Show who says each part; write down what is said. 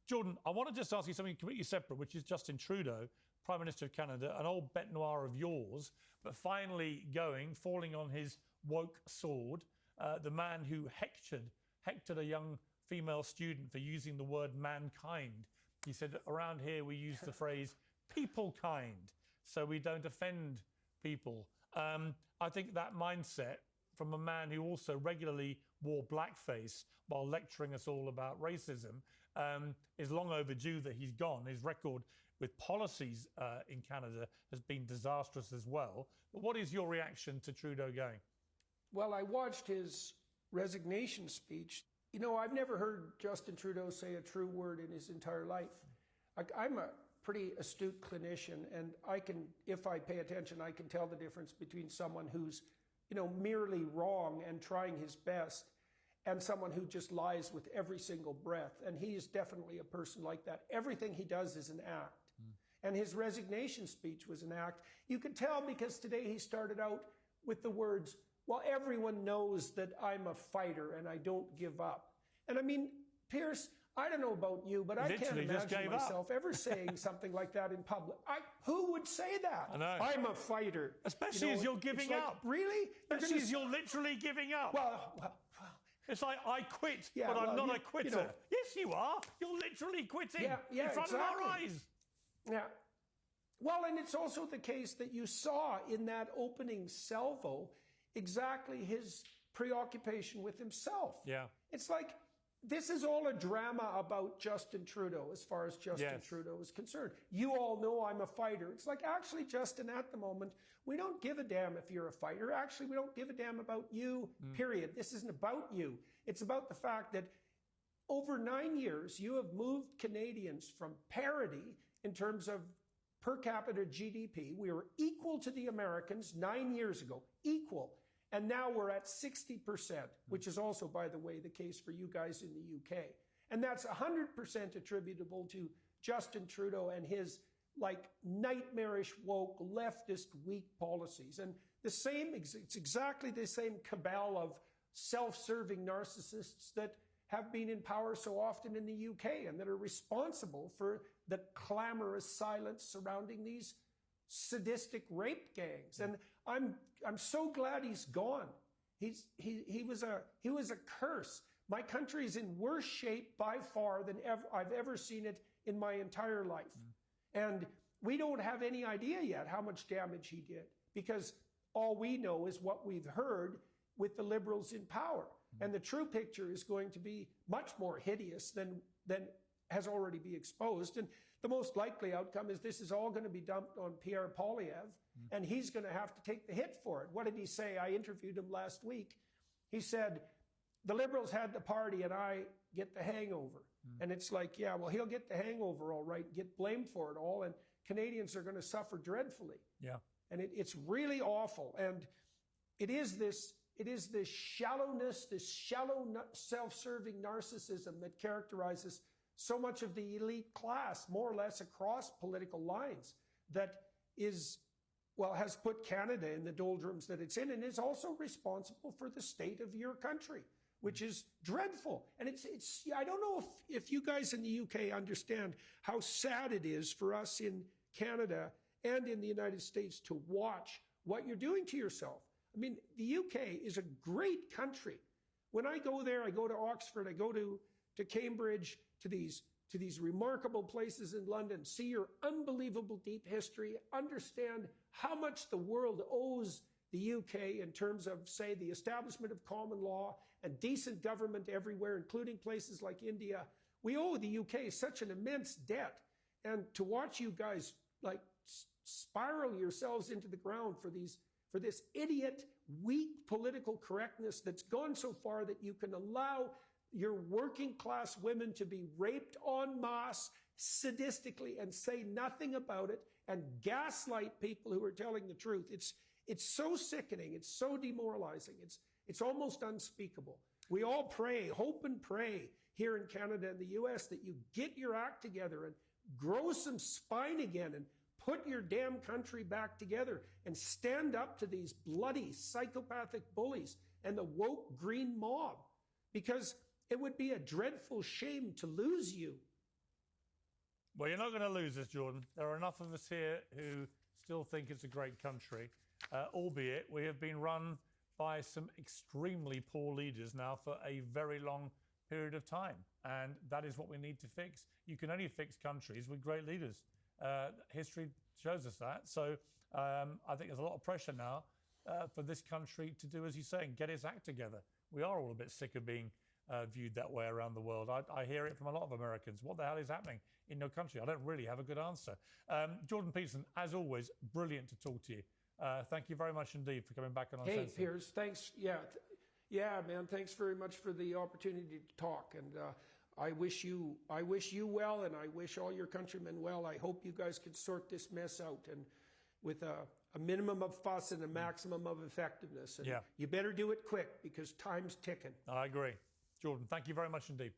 Speaker 1: Jordan, I want to just ask you something completely separate, which is Justin Trudeau, Prime Minister of Canada, an old bête noire of yours, but finally falling on his woke sword, the man who hectored a young female student for using the word mankind. He said, around here we use the phrase people kind, so we don't offend people. I think that mindset from a man who also regularly wore blackface while lecturing us all about racism is long overdue that he's gone. His record with policies in Canada has been disastrous as well. But what is your reaction to Trudeau going?
Speaker 2: Well, I watched his resignation speech. You know, I've never heard Justin Trudeau say a true word in his entire life. I'm a pretty astute clinician, and I can, if I pay attention, I can tell the difference between someone who's, merely wrong and trying his best, and someone who just lies with every single breath. And he is definitely a person like that. Everything he does is an act. And his resignation speech was an act. You could tell because today he started out with the words, well, everyone knows that I'm a fighter and I don't give up. And I mean, Pierce, I don't know about you, but I can't imagine myself ever saying something like that in public. Who would say that?
Speaker 1: I know.
Speaker 2: I'm a fighter.
Speaker 1: Especially as you're giving up.
Speaker 2: Really?
Speaker 1: Especially as you're literally giving up.
Speaker 2: Well.
Speaker 1: It's like, I quit,
Speaker 2: yeah,
Speaker 1: but I'm not a quitter. Yes, you are. You're literally quitting in front of our eyes.
Speaker 2: Yeah. Well, and it's also the case that you saw in that opening salvo exactly his preoccupation with himself.
Speaker 1: Yeah.
Speaker 2: It's like, this is all a drama about Justin Trudeau as far as Justin Trudeau is concerned. You all know I'm a fighter. It's like, actually, Justin, at the moment, we don't give a damn if you're a fighter. Actually, we don't give a damn about you, period. This isn't about you. It's about the fact that over 9 years, you have moved Canadians from parity in terms of per capita GDP. We were equal to the Americans 9 years ago, equal. And now we're at 60%, which is also, by the way, the case for you guys in the UK. And that's 100% attributable to Justin Trudeau and his nightmarish, woke, leftist, weak policies. And it's exactly the same cabal of self-serving narcissists that have been in power so often in the UK and that are responsible for the clamorous silence surrounding these sadistic rape gangs. And I'm so glad he's gone. He was a curse. My country is in worse shape by far than I've ever seen it in my entire life. And we don't have any idea yet how much damage he did, because all we know is what we've heard with the Liberals in power. And the true picture is going to be much more hideous than has already been exposed. And the most likely outcome is this is all going to be dumped on Pierre Poilievre, and he's going to have to take the hit for it. What did he say? I interviewed him last week. He said, the Liberals had the party and I get the hangover. And it's like, yeah, well, he'll get the hangover all right, get blamed for it all, and Canadians are going to suffer dreadfully.
Speaker 1: Yeah.
Speaker 2: And it's really awful. And it is this shallowness, this shallow self-serving narcissism that characterizes so much of the elite class, more or less across political lines, that has put Canada in the doldrums that it's in, and is also responsible for the state of your country, which is dreadful. And it's I don't know if you guys in the UK understand how sad it is for us in Canada and in the United States to watch what you're doing to yourself. I mean, the UK is a great country. When I go there, I go to Oxford, I go to Cambridge, to these remarkable places in London, see your unbelievable deep history, understand how much the world owes the UK in terms of, say, the establishment of common law and decent government everywhere, including places like India. We owe the UK such an immense debt. And to watch you guys spiral yourselves into the ground for this idiot, weak political correctness that's gone so far that you can allow your working class women to be raped en masse sadistically and say nothing about it, and gaslight people who are telling the truth. It's so sickening. It's so demoralizing. It's almost unspeakable. We all pray, hope and pray here in Canada and the US that you get your act together and grow some spine again and put your damn country back together and stand up to these bloody psychopathic bullies and the woke green mob. Because It would be a dreadful shame to lose you.
Speaker 1: Well, you're not going to lose us, Jordan. There are enough of us here who still think it's a great country, albeit we have been run by some extremely poor leaders now for a very long period of time. And that is what we need to fix. You can only fix countries with great leaders. History shows us that. So I think there's a lot of pressure now for this country to do, as you say, and get its act together. We are all a bit sick of being viewed that way around the world. I hear it from a lot of Americans. What the hell is happening in your country? I don't really have a good answer. Jordan Peterson, as always, brilliant to talk to you. Thank you very much indeed for coming back on Uncensored.
Speaker 2: Hey, Piers, thanks. Yeah, man, thanks very much for the opportunity to talk. And I wish you well, and I wish all your countrymen well. I hope you guys can sort this mess out, and with a minimum of fuss and a maximum of effectiveness. And you better do it quick, because time's ticking.
Speaker 1: I agree. Jordan, thank you very much indeed.